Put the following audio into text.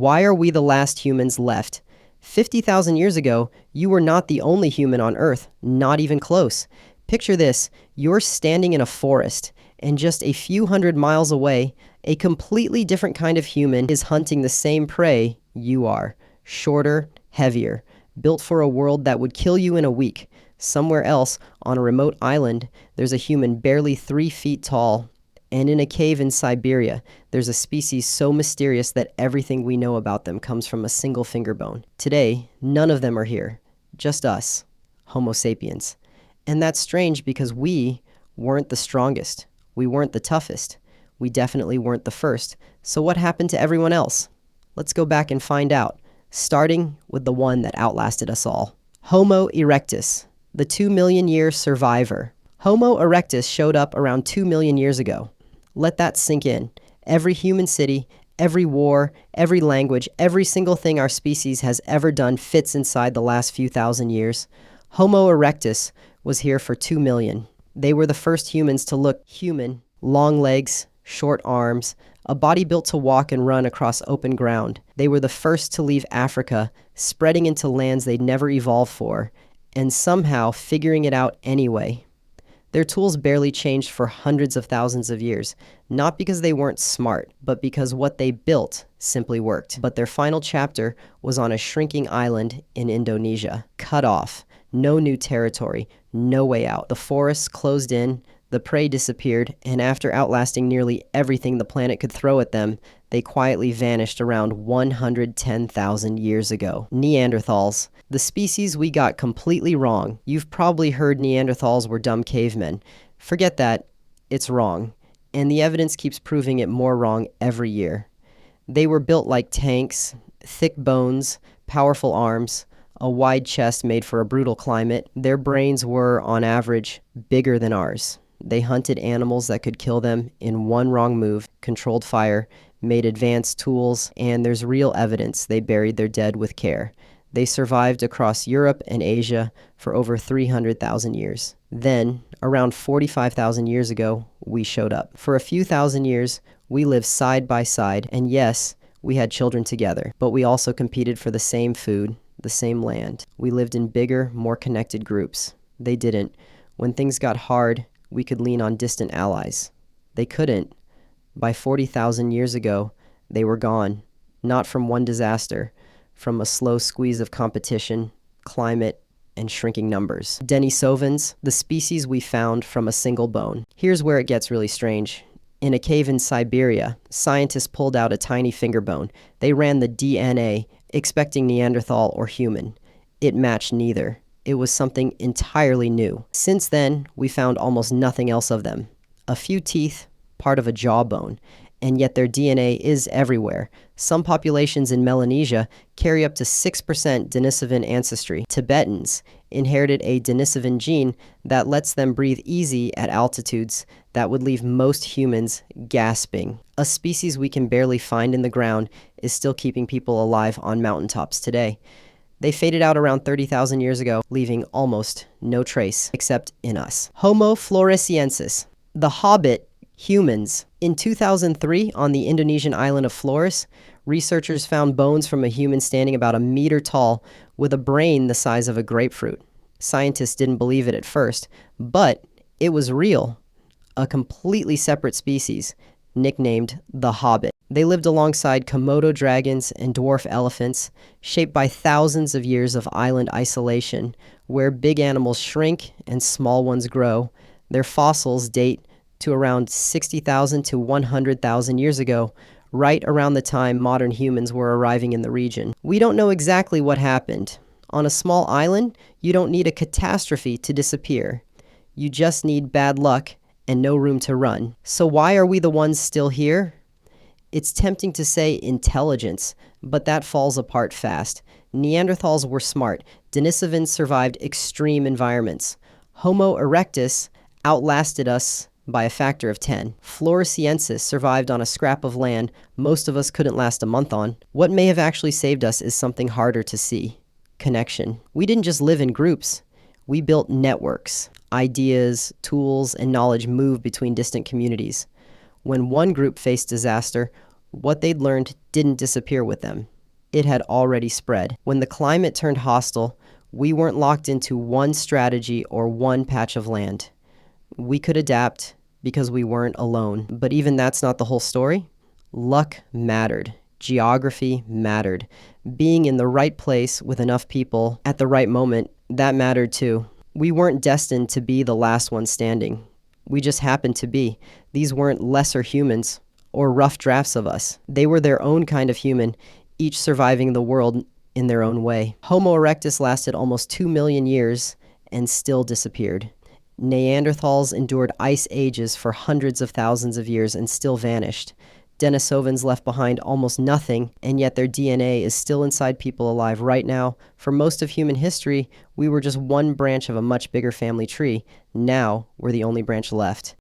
Why are we the last humans left? 50,000 years ago, you were not the only human on Earth, not even close. Picture this, you're standing in a forest, and just a few hundred miles away, a completely different kind of human is hunting the same prey you are. Shorter, heavier, built for a world that would kill you in a week. Somewhere else, on a remote island, there's a human barely 3 feet tall. And in a cave in Siberia, there's a species so mysterious that everything we know about them comes from a single finger bone. Today, none of them are here. Just us, Homo sapiens. And that's strange because we weren't the strongest. We weren't the toughest. We definitely weren't the first. So what happened to everyone else? Let's go back and find out, starting with the one that outlasted us all. Homo erectus, the 2 million year survivor. Homo erectus showed up around 2 million years ago. Let that sink in. Every human city, every war, every language, every single thing our species has ever done fits inside the last few thousand years. Homo erectus was here for 2 million. They were the first humans to look human. Long legs, short arms, a body built to walk and run across open ground. They were the first to leave Africa, spreading into lands they'd never evolved for, and somehow figuring it out anyway. Their tools barely changed for hundreds of thousands of years, not because they weren't smart, but because what they built simply worked. But their final chapter was on a shrinking island in Indonesia, cut off, no new territory, no way out. The forests closed in, the prey disappeared, and after outlasting nearly everything the planet could throw at them, they quietly vanished around 110,000 years ago. Neanderthals, the species we got completely wrong. You've probably heard Neanderthals were dumb cavemen. Forget that, it's wrong. And the evidence keeps proving it more wrong every year. They were built like tanks, thick bones, powerful arms, a wide chest made for a brutal climate. Their brains were, on average, bigger than ours. They hunted animals that could kill them in one wrong move, controlled fire, made advanced tools, and there's real evidence they buried their dead with care. They survived across Europe and Asia for over 300,000 years. Then, around 45,000 years ago, we showed up. For a few thousand years, we lived side by side, and yes, we had children together, but we also competed for the same food, the same land. We lived in bigger, more connected groups. They didn't. When things got hard, we could lean on distant allies. They couldn't. By 40,000 years ago, they were gone. Not from one disaster, from a slow squeeze of competition, climate, and shrinking numbers. Denisovans, the species we found from a single bone. Here's where it gets really strange. In a cave in Siberia, scientists pulled out a tiny finger bone. They ran the DNA, expecting Neanderthal or human. It matched neither. It was something entirely new. Since then, we found almost nothing else of them. A few teeth, part of a jawbone, and yet their DNA is everywhere. Some populations in Melanesia carry up to 6% Denisovan ancestry. Tibetans inherited a Denisovan gene that lets them breathe easy at altitudes that would leave most humans gasping. A species we can barely find in the ground is still keeping people alive on mountaintops today. They faded out around 30,000 years ago, leaving almost no trace, except in us. Homo Floresiensis, the Hobbit humans. In 2003, on the Indonesian island of Flores, researchers found bones from a human standing about a meter tall with a brain the size of a grapefruit. Scientists didn't believe it at first, but it was real. A completely separate species, nicknamed the Hobbit. They lived alongside Komodo dragons and dwarf elephants, shaped by thousands of years of island isolation, where big animals shrink and small ones grow. Their fossils date to around 60,000 to 100,000 years ago, right around the time modern humans were arriving in the region. We don't know exactly what happened. On a small island, you don't need a catastrophe to disappear. You just need bad luck and no room to run. So why are we the ones still here? It's tempting to say intelligence, but that falls apart fast. Neanderthals were smart. Denisovans survived extreme environments. Homo erectus outlasted us by a factor of 10. Floresiensis survived on a scrap of land most of us couldn't last a month on. What may have actually saved us is something harder to see. Connection. We didn't just live in groups. We built networks. Ideas, tools, and knowledge moved between distant communities. When one group faced disaster, What they'd learned didn't disappear with them. It had already spread. When the climate turned hostile, we weren't locked into one strategy or one patch of land. We could adapt because we weren't alone. But even that's not the whole story. Luck mattered. Geography mattered. Being in the right place with enough people at the right moment, that mattered too. We weren't destined to be the last one standing. We just happened to be. These weren't lesser humans or rough drafts of us. They were their own kind of human, each surviving the world in their own way. Homo erectus lasted almost 2 million years and still disappeared. Neanderthals endured ice ages for hundreds of thousands of years and still vanished. Denisovans left behind almost nothing, and yet their DNA is still inside people alive right now. For most of human history, we were just one branch of a much bigger family tree. Now, we're the only branch left.